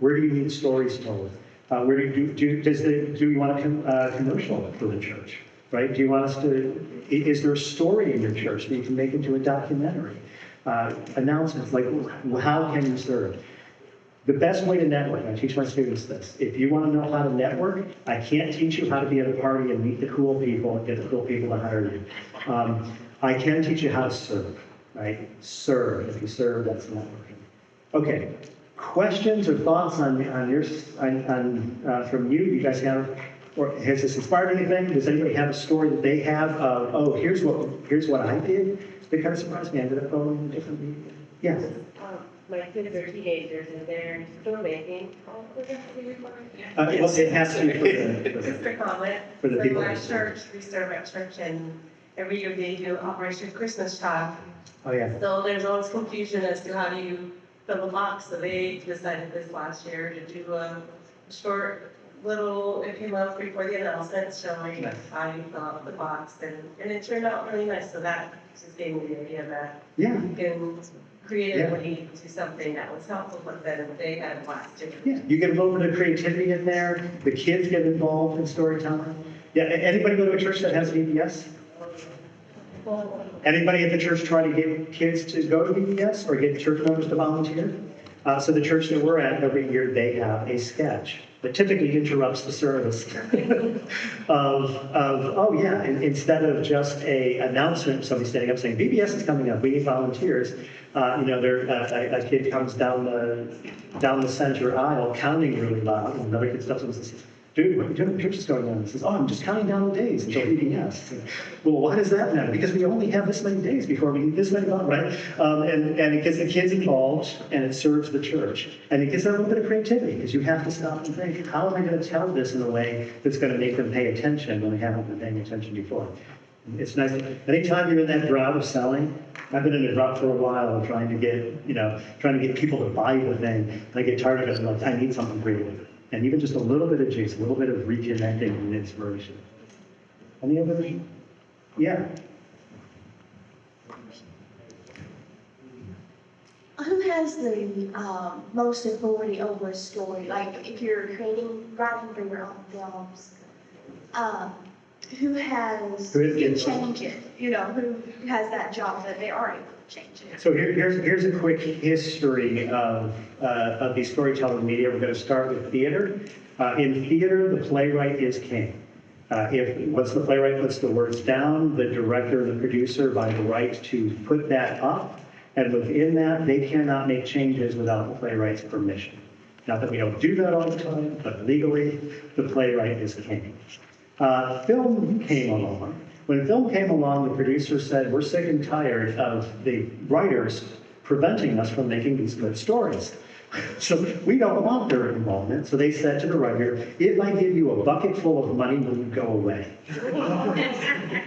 Where do you need stories told? Where do you want a commercial for the church, right? Do you want us to? Is there a story in your church that you can make into a documentary? Announcements like, how can you serve? The best way to network, I teach my students this. If you want to know how to network, I can't teach you how to be at a party and meet the cool people and get the cool people to hire you. I can teach you how to serve, right? Serve. If you serve, that's networking. Okay. Questions or thoughts from you? You guys have, or has this inspired anything? Does anybody have a story that they have of, oh, here's what I did? They kind of surprised me. I ended up going in a different media. Yes. My kids are teenagers and they're still making. It has to be Just a comment. for the people. So at church, we serve at church, and every year they do Operation Christmas Child. Oh, yeah. So there's always confusion as to how do you fill the box. So they decided this last year to do a short little, a few months before the announcement, showing how you fill out the box, and it turned out really nice. So that just gave me the idea that Yeah. you can creatively do something that was helpful, but then they had a blast too. Yeah. You get a little bit of creativity in there. The kids get involved in storytelling. Yeah. Anybody go to a church that has VBS? Anybody at the church try to get kids to go to VBS or get church members to volunteer? So the church that we're at, every year they have a sketch that typically interrupts the service instead of just a announcement, somebody standing up saying, VBS is coming up, we need volunteers. A kid comes down the center aisle counting really loud, and another kid stops and says, dude, what are you doing? The church is going on. He says, oh, I'm just counting down the days until EBS. Well, why does that matter? Because we only have this many days before we need this many, right? And it gets the kids involved, and it serves the church. And it gives them a little bit of creativity, because you have to stop and think, how am I going to tell this in a way that's going to make them pay attention when they haven't been paying attention before? It's nice. Anytime you're in that drought of selling, I've been in a drought for a while of trying to get people to buy the thing. And I get tired of it. I'm like, I need something creative. And even just a little bit of juice, a little bit of reconnecting and inspiration. Any other? Yeah. Who has the most authority over a story? Like if you're writing for your own films, who can change it? You know, who has that job that they are able to change it? So here's a quick history of the storytelling media. We're going to start with theater. In theater, the playwright is king. Once the playwright puts the words down, the director and the producer buy the right to put that up. And within that, they cannot make changes without the playwright's permission. Not that we don't do that all the time, but legally, the playwright is king. Film came along. When film came along, the producer said, we're sick and tired of the writers preventing us from making these good stories. So we don't want their involvement. So they said to the writer, if I give you a bucket full of money, will you go away?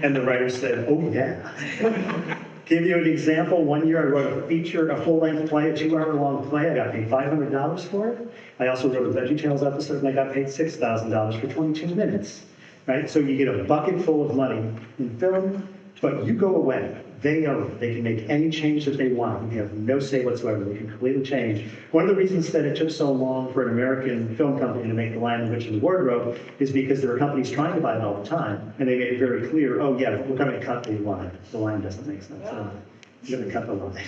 And the writer said, oh yeah. Give you an example. One year I wrote a full-length play, a 2-hour-long play. I got paid $500 for it. I also wrote a VeggieTales episode, and I got paid $6,000 for 22 minutes. Right? So you get a bucket full of money in film, but you go away. They own it. They can make any change that they want. You have no say whatsoever. They can completely change. One of the reasons that it took so long for an American film company to make The Lion, the Witch, and the Wardrobe is because there were companies trying to buy it all the time, and they made it very clear, oh yeah, we're going to cut the line. The line doesn't make sense. We're going to cut the line,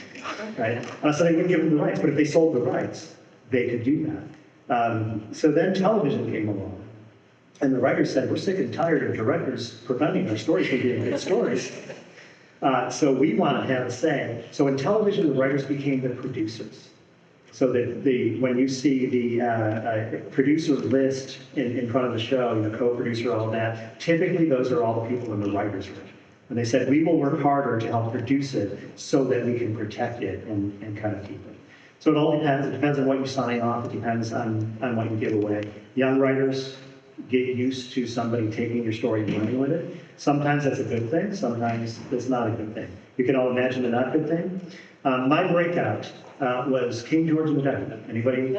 right? So they wouldn't give them the rights, but if they sold the rights, they could do that. So then television came along. And the writer said, we're sick and tired of directors preventing our stories from being good stories. So we want to have a say. So in television, the writers became the producers. So that when you see the producer list in front of the show, co-producer, all of that, typically those are all the people in the writer's room. And they said, we will work harder to help produce it so that we can protect it and kind of keep it. So it all depends. It depends on what you sign off. It depends on what you give away. Young writers get used to somebody taking your story and running with it. Sometimes that's a good thing. Sometimes it's not a good thing. You can all imagine a not good thing. My breakout was King George and the Duck. Anybody?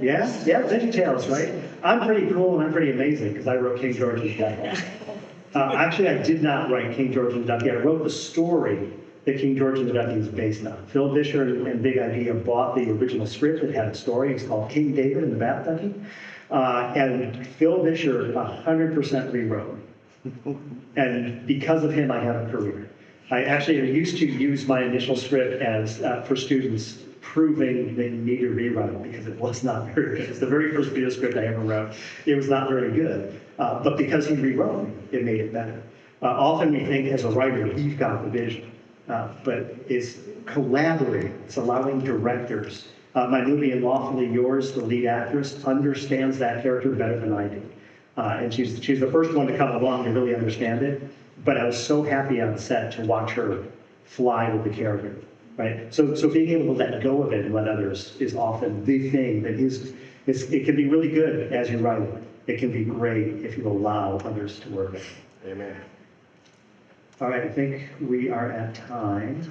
Yeah? Yeah, VeggieTales, right? I'm pretty cool and I'm pretty amazing because I wrote King George and the Duck. Actually, I did not write King George and the Duck. I wrote the story that King George and the Duck is based on. Phil Vischer and Big Idea bought the original script that had a story. It's called King David and the Bath Ducky. And Phil Vischer 100% rewrote. And because of him, I have a career. I actually used to use my initial script as for students proving they need to rewrite it because it was not very good. It's the very first video script I ever wrote. It was not very good. But because he rewrote it made it better. Often we think as a writer, you've got the vision. But it's collaborating. It's allowing directors. My movie, Unlawfully Yours, the lead actress, understands that character better than I do. And she's the first one to come along to really understand it. But I was so happy on set to watch her fly with the character, right? So being able to let go of it and let others is often the thing that it can be really good as you write it. It can be great if you allow others to work it. Amen. All right, I think we are at time.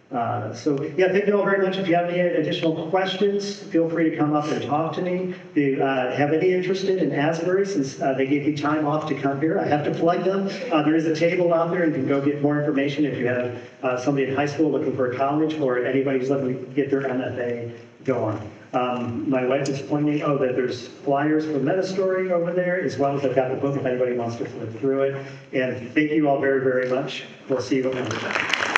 Thank you all very much. If you have any additional questions, feel free to come up and talk to me. If you have any interest in Asbury, since they gave you time off to come here, I have to plug them. There is a table out there and you can go get more information if you have somebody in high school looking for a college or anybody who's looking to get their MFA, go on. My wife is pointing out that there's flyers for MetaStory over there, as well as I've got the book if anybody wants to flip through it. And thank you all very, very much. We'll see you next time.